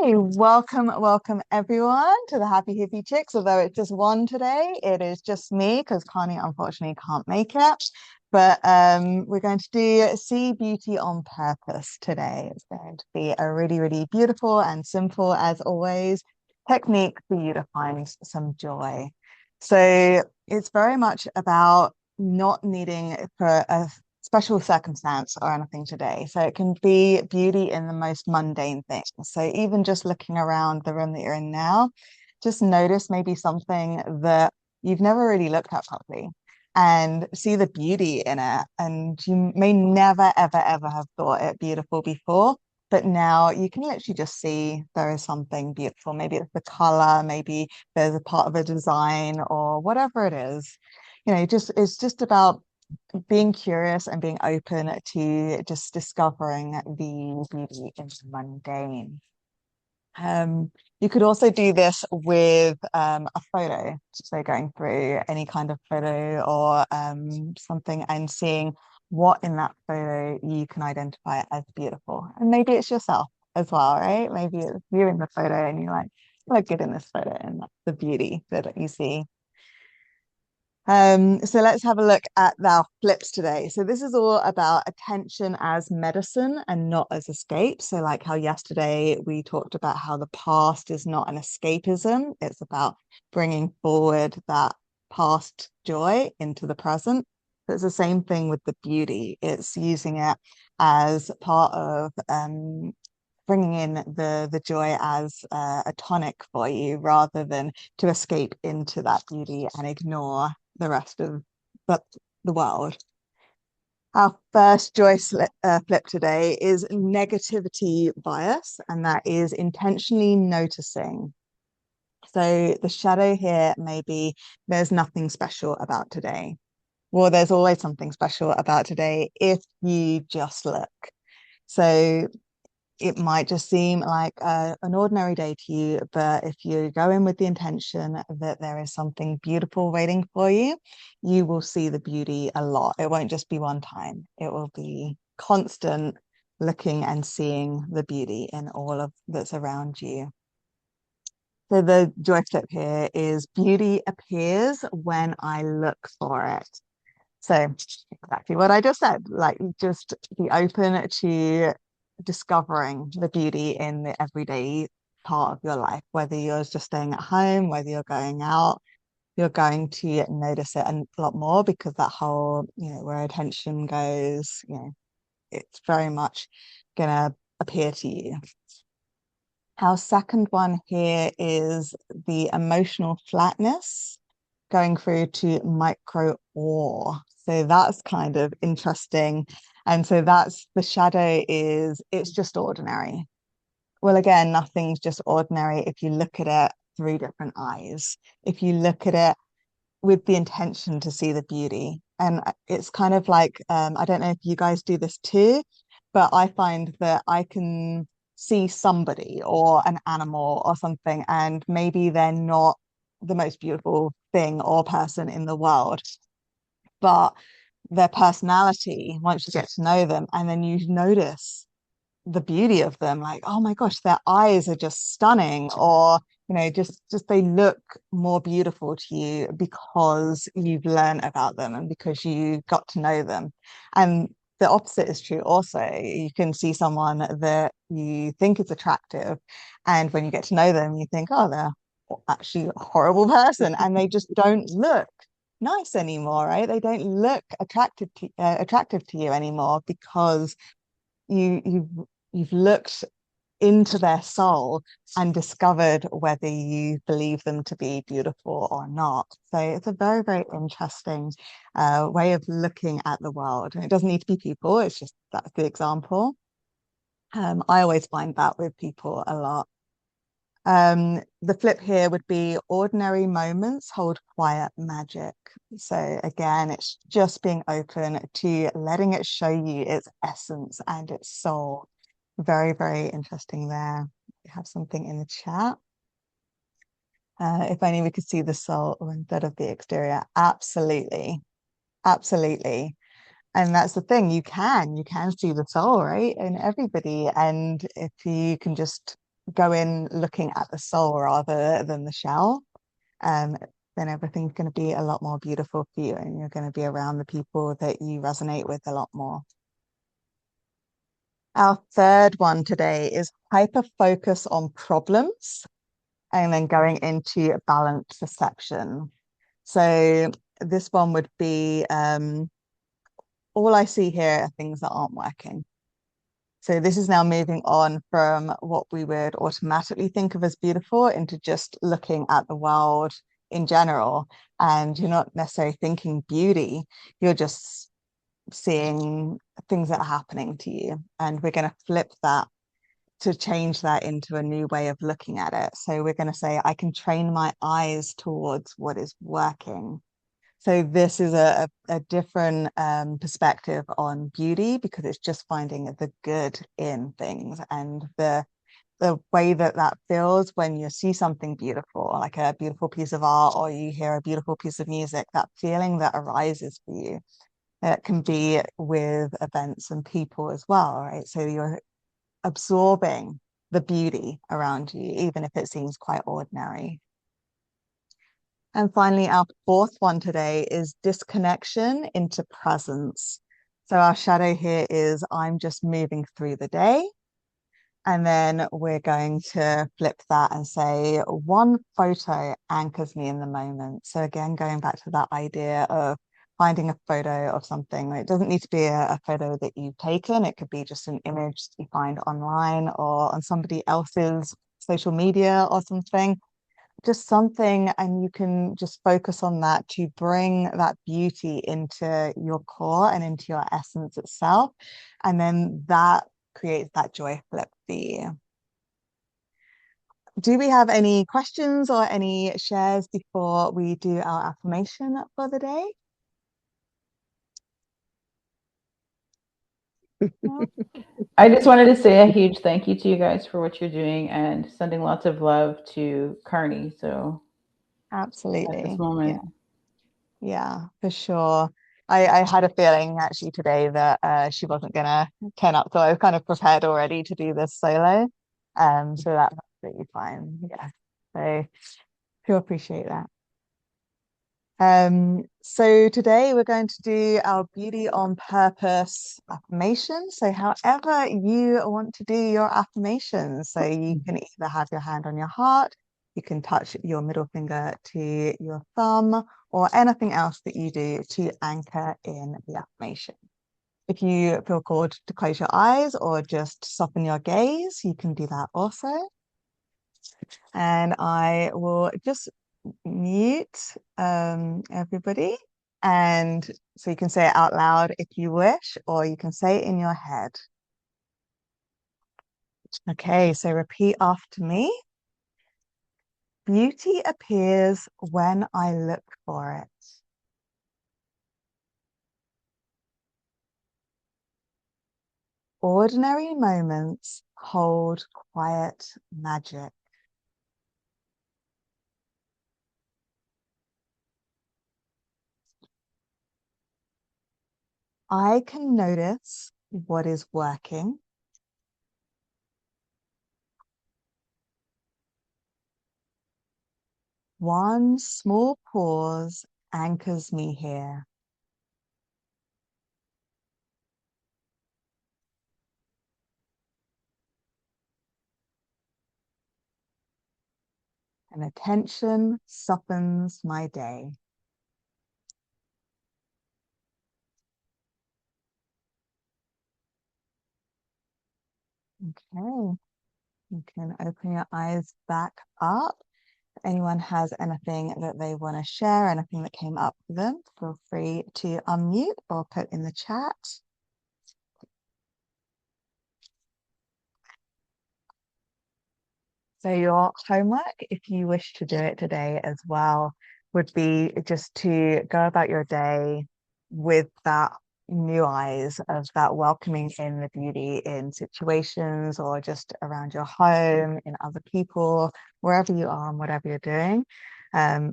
Hey, welcome everyone to the Happy Hippie Chicks. Although it's just one today, it is just me because Karnie unfortunately can't make it. But we're going to do See Beauty on Purpose today. It's going to be a really beautiful and simple, as always, technique for you to find some joy. So it's very much about not needing for a special circumstance or anything today. So it can be beauty in the most mundane things. So even just looking around the room that you're in now, just notice maybe something that you've never really looked at properly and see the beauty in it. And you may never, ever have thought it beautiful before. But now you can literally just see there is something beautiful. Maybe it's the color, maybe there's a part of a design or whatever it is. Just it's just about being curious and being open to just discovering the beauty in the mundane. You could also do this with a photo. So going through any kind of photo or something and seeing what in that photo you can identify as beautiful. And maybe it's yourself as well, right? Maybe it's you in the photo and you're like, I look good in this photo, and that's the beauty that you see. So let's have a look at our flips today. So this is all about attention as medicine and not as escape. So like how yesterday we talked about how the past is not an escapism. It's about bringing forward that past joy into the present. So it's the same thing with the beauty. It's using it as part of bringing in the joy as a tonic for you rather than to escape into that beauty and ignore the rest of the, the world. Our first joy flip today is negativity bias, and that is intentionally noticing. So the shadow here may be there's nothing special about today. Well, there's always something special about today if you just look. So it might just seem like an ordinary day to you, but if you go in with the intention that there is something beautiful waiting for you, you will see the beauty a lot. It won't just be one time, it will be constant looking and seeing the beauty in all of that's around you. So the joy flip here is beauty appears when I look for it. So exactly what I just said, like just be open to discovering the beauty in the everyday part of your life, whether you're just staying at home, whether you're going out, you're going to notice it a lot more because that whole, where attention goes, it's very much gonna appear to you. Our second one here is the emotional flatness going through to micro awe. So that's kind of interesting. And so that's the shadow is it's just ordinary. Well, again, nothing's just ordinary if you look at it through different eyes. If you look at it with the intention to see the beauty. And it's kind of like, I don't know if you guys do this too, but I find that I can see somebody or an animal or something, and maybe they're not the most beautiful thing or person in the world, but their personality, once you get to know them, and then you notice the beauty of them, like, oh my gosh, their eyes are just stunning, or just they look more beautiful to you because you've learned about them and because you got to know them. And the opposite is true also. You can see someone that you think is attractive, and when you get to know them, you think, oh, they're actually a horrible person, and they just don't look nice anymore, right? They don't look attractive to you anymore because you've looked into their soul and discovered whether you believe them to be beautiful or not. So it's a very interesting way of looking at the world. And it doesn't need to be people, it's just that's the example. I always find that with people a lot. The flip here would be ordinary moments hold quiet magic. So again, it's just being open to letting it show you its essence and its soul. Very interesting there. We have something in the chat. If only we could see the soul instead of the exterior. Absolutely. And that's the thing, you can see the soul, right? In everybody. And if you can just go in looking at the soul rather than the shell, um, then everything's going to be a lot more beautiful for you, and you're going to be around the people that you resonate with a lot more. Our third one today is hyper focus on problems and then going into balanced perception. So this one would be all I see here are things that aren't working. So this is now moving on from what we would automatically think of as beautiful into just looking at the world in general. And you're not necessarily thinking beauty, you're just seeing things that are happening to you. And we're going to flip that to change that into a new way of looking at it. So we're going to say, I can train my eyes towards what is working. So this is a different perspective on beauty, because it's just finding the good in things, and the way that that feels when you see something beautiful, like a beautiful piece of art, or you hear a beautiful piece of music, that feeling that arises for you. It can be with events and people as well, right? So you're absorbing the beauty around you, even if it seems quite ordinary. And finally, our fourth one today is disconnection into presence. So our shadow here is I'm just moving through the day. And then we're going to flip that and say one photo anchors me in the moment. So again, going back to that idea of finding a photo of something. It doesn't need to be a photo that you've taken. It could be just an image that you find online or on somebody else's social media or something. Just something, and you can just focus on that to bring that beauty into your core and into your essence itself. And then that creates that joy flip for you. Do we have any questions or any shares before we do our affirmation for the day? No? I just wanted to say a huge thank you to you guys for what you're doing and sending lots of love to Karnie. So at this Absolutely. Yeah. moment, Yeah, for sure. I had a feeling actually today that she wasn't gonna turn up, so I was kind of prepared already to do this solo. So that's absolutely fine. Yeah. So do appreciate that. So today we're going to do our beauty on purpose affirmation. So however you want to do your affirmations, so you can either have your hand on your heart, you can touch your middle finger to your thumb, or anything else that you do to anchor in the affirmation. If you feel called to close your eyes or just soften your gaze, you can do that also. And I will just mute everybody. And so you can say it out loud if you wish, or you can say it in your head. Okay, so repeat after me. Beauty appears when I look for it. Ordinary moments hold quiet magic. I can notice what is working. One small pause anchors me here. And attention softens my day. Okay, you can open your eyes back up. If anyone has anything that they want to share, anything that came up for them, feel free to unmute or put in the chat. So your homework, if you wish to do it today as well, would be just to go about your day with that new eyes of that welcoming in the beauty in situations or just around your home, in other people, wherever you are and whatever you're doing.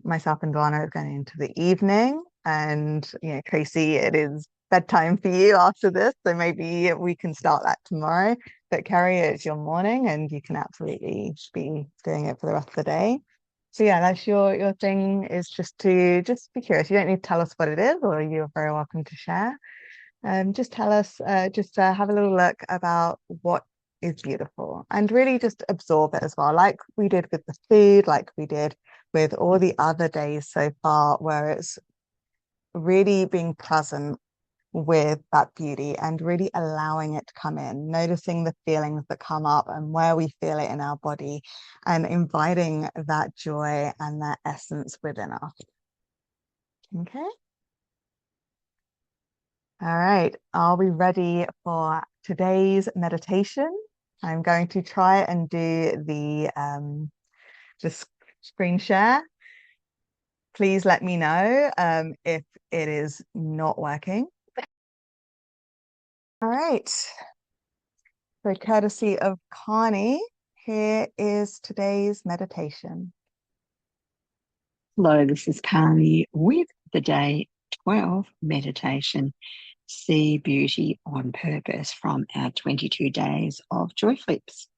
Myself and Donna are going into the evening, and Tracy, it is bedtime for you after this, so maybe we can start that tomorrow. But Kerry, it's your morning and you can absolutely be doing it for the rest of the day. So yeah, that's your thing is just be curious. You don't need to tell us what it is, or you're very welcome to share. Just tell us, just have a little look about what is beautiful and really just absorb it as well, like we did with the food, like we did with all the other days so far, where it's really being present with that beauty and really allowing it to come in, noticing the feelings that come up and where we feel it in our body, and inviting that joy and that essence within us. Okay. All right. Are we ready for today's meditation? I'm going to try and do the screen share. Please let me know if it is not working. All right. So, courtesy of Karnie, here is today's meditation. Hello, this is Karnie with the Day 12 meditation. See beauty on purpose from our 22 days of joy flips.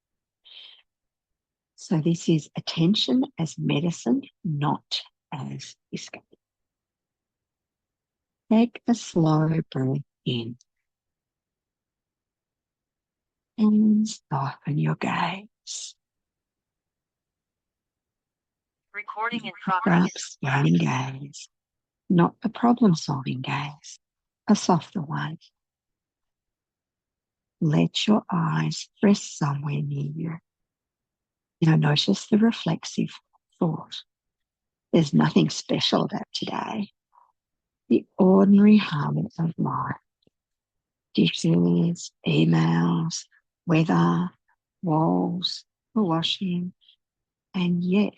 So this is attention as medicine, not as escape. Take a slow breath in and soften your gaze. Recording in progress. Scanning gaze, not a problem-solving gaze, a softer one. Let your eyes rest somewhere near you. Now notice the reflexive thought. There's nothing special about today. The ordinary hum of life. Dishes, emails, weather, walls, the washing, and yet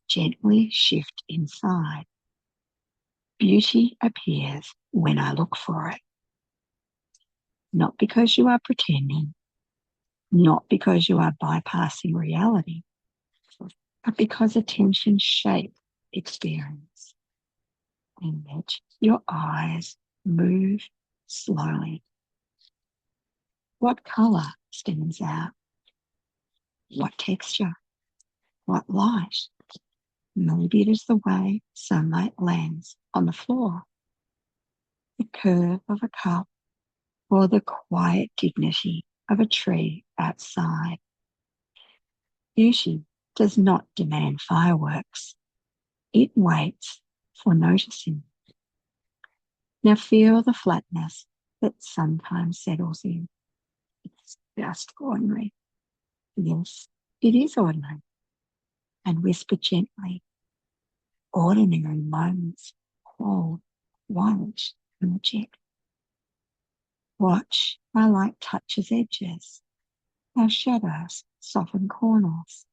gently shift inside. Beauty appears when I look for it. Not because you are pretending, not because you are bypassing reality, but because attention shapes experience. And let your eyes move slowly. What color stands out? What texture? What light? Maybe it is the way sunlight lands on the floor, the curve of a cup, or the quiet dignity of a tree outside. Beauty does not demand fireworks. It waits for noticing. Now feel the flatness that sometimes settles in. It's just ordinary. Yes, it is ordinary. And whisper gently, ordinary moments hold won't magic. Watch how light touches edges, how shadows soften corners,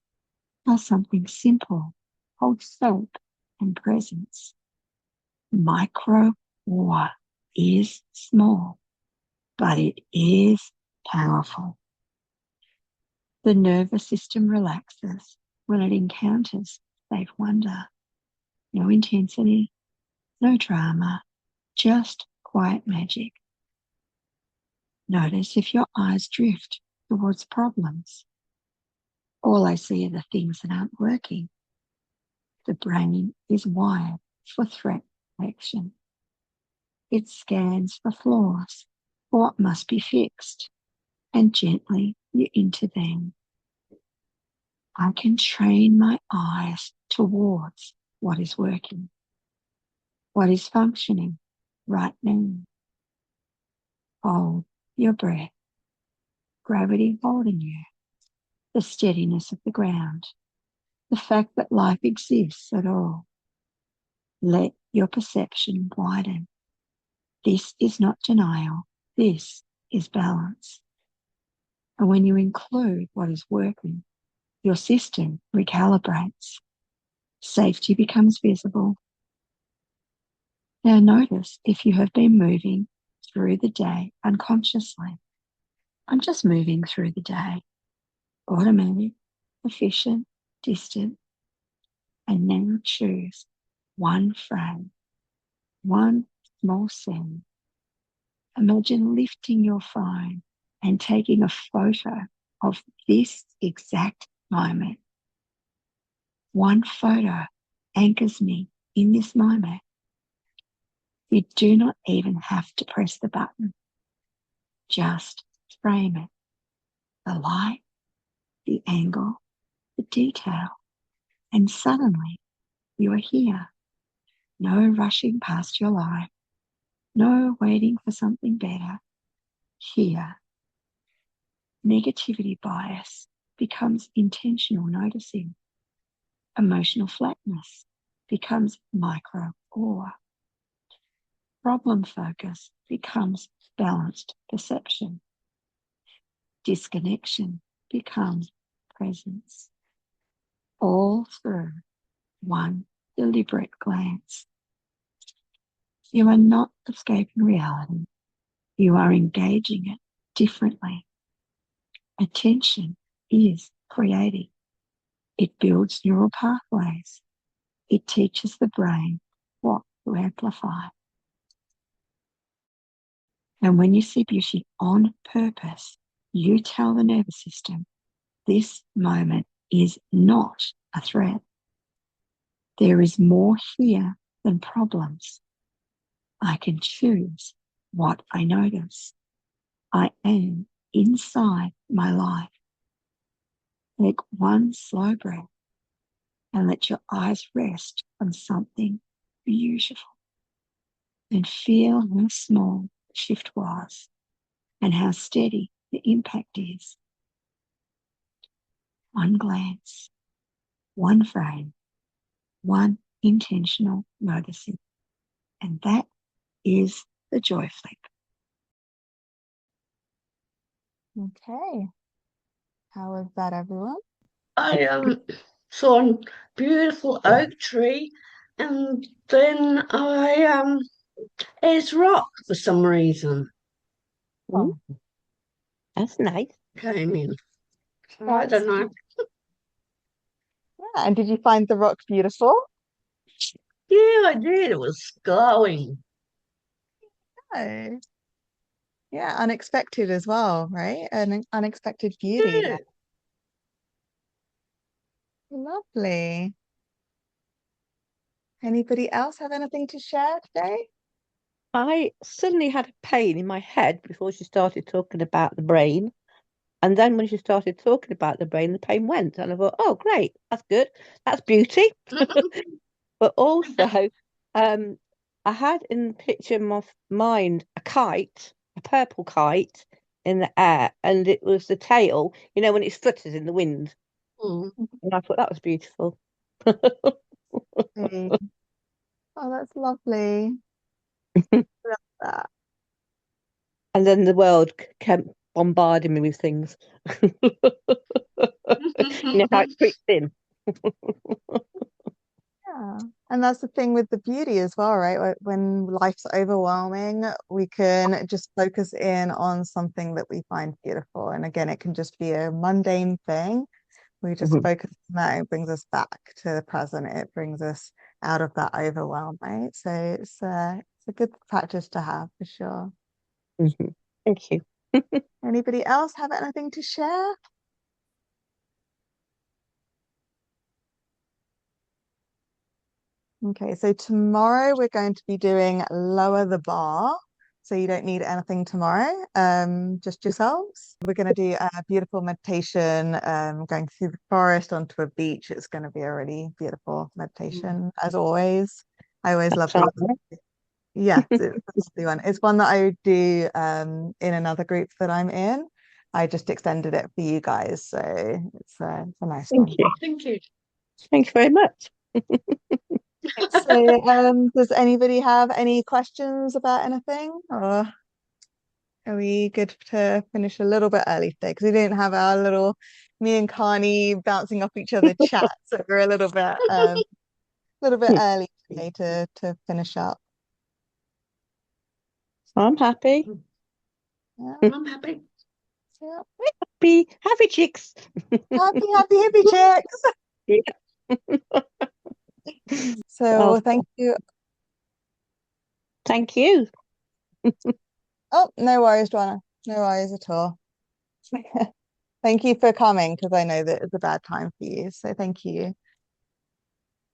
how something simple holds soap and presence. Micro war is small, but it is powerful. The nervous system relaxes when it encounters safe wonder. No intensity, no drama, just quiet magic. Notice if your eyes drift towards problems. All I see are the things that aren't working. The brain is wired for threat detection. It scans for flaws, for what must be fixed, and gently you intervene. I can train my eyes towards what is working, what is functioning right now. Hold your breath, gravity holding you, the steadiness of the ground, the fact that life exists at all. Let your perception widen. This is not denial, this is balance. And when you include what is working, your system recalibrates. Safety becomes visible. Now notice if you have been moving through the day unconsciously. I'm just moving through the day. Automatic, efficient, distant. And now choose one frame, one small sound. Imagine lifting your phone and taking a photo of this exact moment. One photo anchors me in this moment. You do not even have to press the button. Just frame it. The light, the angle, the detail. And suddenly you are here. No rushing past your life. No waiting for something better. Here. Negativity bias becomes intentional noticing. Emotional flatness becomes micro awe. Problem focus becomes balanced perception. Disconnection becomes presence. All through one deliberate glance. You are not escaping reality. You are engaging it differently. Attention is creative. It builds neural pathways. It teaches the brain what to amplify. And when you see beauty on purpose, you tell the nervous system, this moment is not a threat. There is more here than problems. I can choose what I notice. I am inside my life. Take one slow breath and let your eyes rest on something beautiful. And feel how small the shift was and how steady the impact is. One glance, one frame, one intentional noticing. And that is the joy flip. Okay. How was that, everyone? I saw a beautiful oak tree, and then it's rock for some reason. Oh, That's nice. Came in. I that's don't know. yeah. And did you find the rock beautiful? Yeah, I did. It was glowing. Oh, yeah, unexpected as well, right? An unexpected beauty Yeah. there. Lovely. Anybody else have anything to share today? I suddenly had a pain in my head before she started talking about the brain. And then when she started talking about the brain, the pain went. And I thought, oh, great, that's good. That's beauty. But also, I had in the picture in my mind a kite, a purple kite in the air, and it was the tail, when it flutters in the wind. Mm. And I thought that was beautiful. Mm. Oh, that's lovely. Love that. And then the world kept bombarding me with things. You know how it creeps in. Yeah. And that's the thing with the beauty as well, right? When life's overwhelming, we can just focus in on something that we find beautiful. And again, it can just be a mundane thing. We just Mhm. focus on that. It brings us back to the present. It brings us out of that overwhelm, right? So it's a good practice to have for sure. Mhm. Thank you. Anybody else have anything to share? Okay, so tomorrow we're going to be doing lower the bar. So you don't need anything tomorrow, just yourselves. We're going to do a beautiful meditation, going through the forest onto a beach. It's going to be a really beautiful meditation, as always. I always love Sounds the yeah, it's a lovely one. It's one that I would do in another group that I'm in. I just extended it for you guys, so it's a nice Thank one. you. Thank you. Thank you very much. So, does anybody have any questions about anything, or are we good to finish a little bit early today? Because we didn't have our little me and Karnie bouncing off each other chat, so we're a little bit early today to finish up. I'm happy. Yeah, I'm happy. yeah. Happy chicks. Happy hippie chicks. Yeah. So Well, thank you. thank you. Oh, no worries, Joanna. No worries at all. Thank you for coming because I know that it's a bad time for you. So thank you.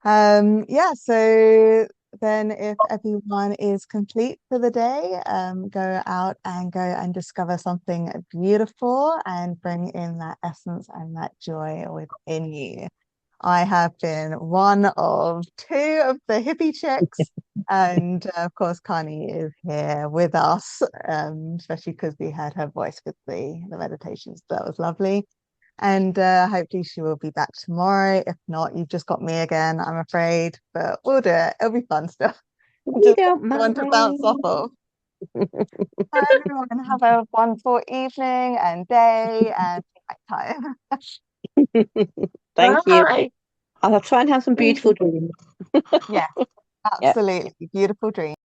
Yeah, so then if everyone is complete for the day, go out and go and discover something beautiful and bring in that essence and that joy within you. I have been one of two of the hippie chicks, and of course, Karnie is here with us, especially because we heard her voice with the meditations. That was lovely. And hopefully she will be back tomorrow. If not, you've just got me again, I'm afraid, but we'll do it. It'll be fun stuff. You Just don't want to bounce off mind. of. Bye, everyone. Have a wonderful evening and day and night time. Thank you. Bye. I'll try and have some beautiful dreams. Yes, Yeah. absolutely. Beautiful dream.